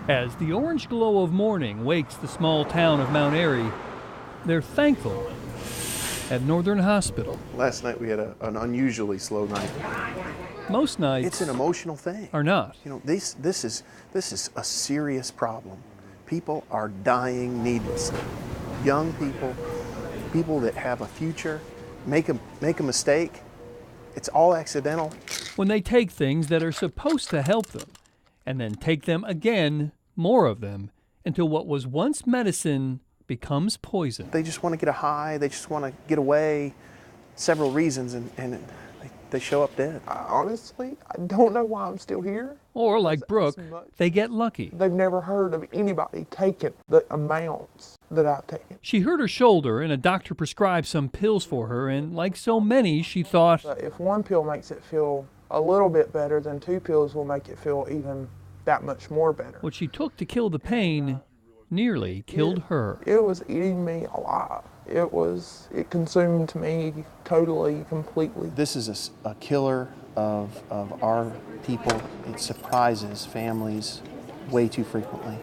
As the orange glow of morning wakes the small town of Mount Airy, they're thankful at Northern Hospital. Last night we had an unusually slow night. Most nights it's an emotional thing. Are not. You know, this is a serious problem. People are dying needlessly. Young people, people that have a future, make a mistake. It's all accidental. When they take things that are supposed to help them, and then take them again, more of them, until what was once medicine becomes poison. They just want to get a high, they just want to get away, several reasons, and they show up dead. Honestly, I don't know why I'm still here. Or like Brooke, they get lucky. They've never heard of anybody taking the amounts that I've taken. She hurt her shoulder and a doctor prescribed some pills for her, and like so many, she thought, if one pill makes it feel a little bit better, then 2 pills will make it feel even that much more better. What she took to kill the pain nearly killed her. It was eating me alive. It consumed me totally, completely. This is a killer of our people. It surprises families way too frequently.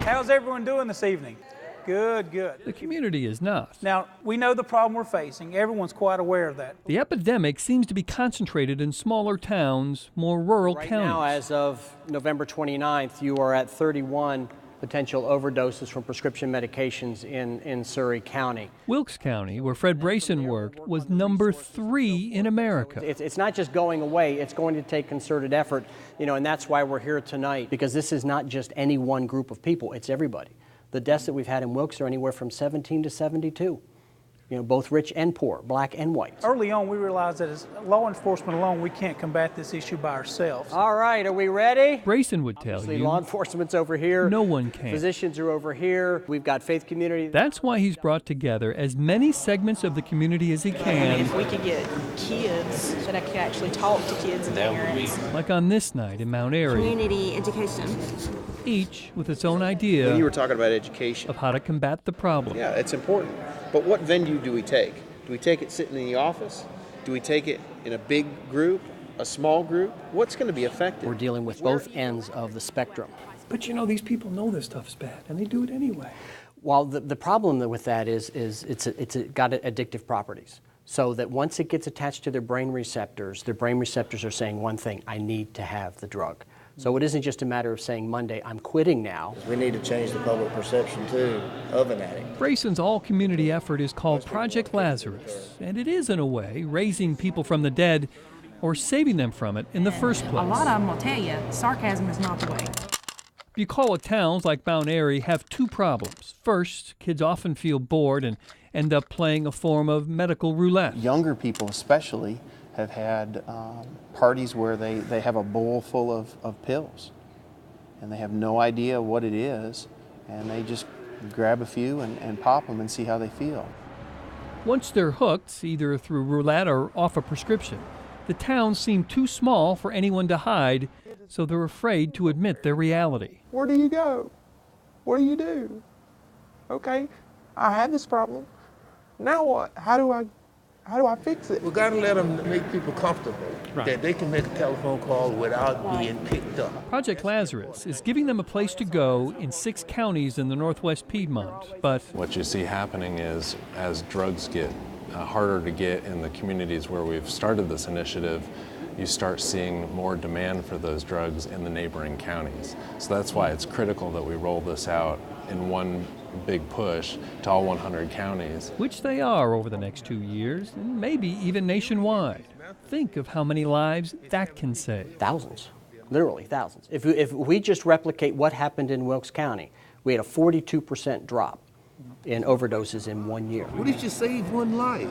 How's everyone doing this evening? Good, good. The community is not. Now, we know the problem we're facing. Everyone's quite aware of that. The epidemic seems to be concentrated in smaller towns, more rural counties. Right now, as of November 29th, you are at 31 potential overdoses from prescription medications in Surrey County. Wilkes County, where Fred Brayson worked, was number 3 in America. It's not just going away, it's going to take concerted effort, and that's why we're here tonight, because this is not just any one group of people, it's everybody. The deaths that we've had in Wilkes are anywhere from 17 to 72. Both rich and poor, black and white. Early on, we realized that as law enforcement alone, we can't combat this issue by ourselves. All right, are we ready? Brayson would tell you. Law enforcement's over here. No one can. Physicians are over here. We've got faith community. That's why he's brought together as many segments of the community as he can. If we could get kids that I could actually talk to kids and parents. Like on this night in Mount Airy. Community education. Each with its own idea. When you were talking about education. Of how to combat the problem. Yeah, it's important. But what venue do we take? Do we take it sitting in the office? Do we take it in a big group, a small group? What's going to be effective? We're dealing with both ends of the spectrum. But these people know this stuff's bad, and they do it anyway. Well, the problem with that is it's got addictive properties. So that once it gets attached to their brain receptors are saying one thing: I need to have the drug. So it isn't just a matter of saying Monday, I'm quitting now. We need to change the public perception, too, of an addict. Brayson's all-community effort is called Project Lazarus, and it is, in a way, raising people from the dead or saving them from it in the first place. A lot of them will tell you, sarcasm is not the way. Bucolic towns like Mount Airy have 2 problems. First, kids often feel bored and end up playing a form of medical roulette. Younger people especially have had parties where they have a bowl full of pills and they have no idea what it is, and they just grab a few and pop them and see how they feel. Once they're hooked, either through roulette or off a prescription, the towns seem too small for anyone to hide, so they're afraid to admit their reality. Where do you go? What do you do? Okay, I have this problem. Now what? How do I fix it? We got to let them make people comfortable, that they can make a telephone call without being picked up. Project Lazarus is giving them a place to go in 6 counties in the Northwest Piedmont, but what you see happening is, as drugs get harder to get in the communities where we've started this initiative, you start seeing more demand for those drugs in the neighboring counties. So that's why it's critical that we roll this out in one big push to all 100 counties. Which they are over the next 2 years, and maybe even nationwide. Think of how many lives that can save. Thousands, literally thousands. If we just replicate what happened in Wilkes County, we had a 42% drop in overdoses in 1 year. What if you save one life?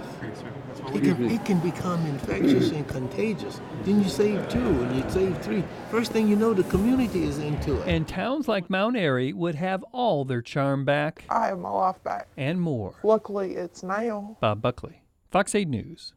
It can become infectious and contagious. Then you save 2 and you save 3. First thing you know, the community is into it. And towns like Mount Airy would have all their charm back. I have my life back. And more. Luckily, it's now. Bob Buckley, Fox 8 News.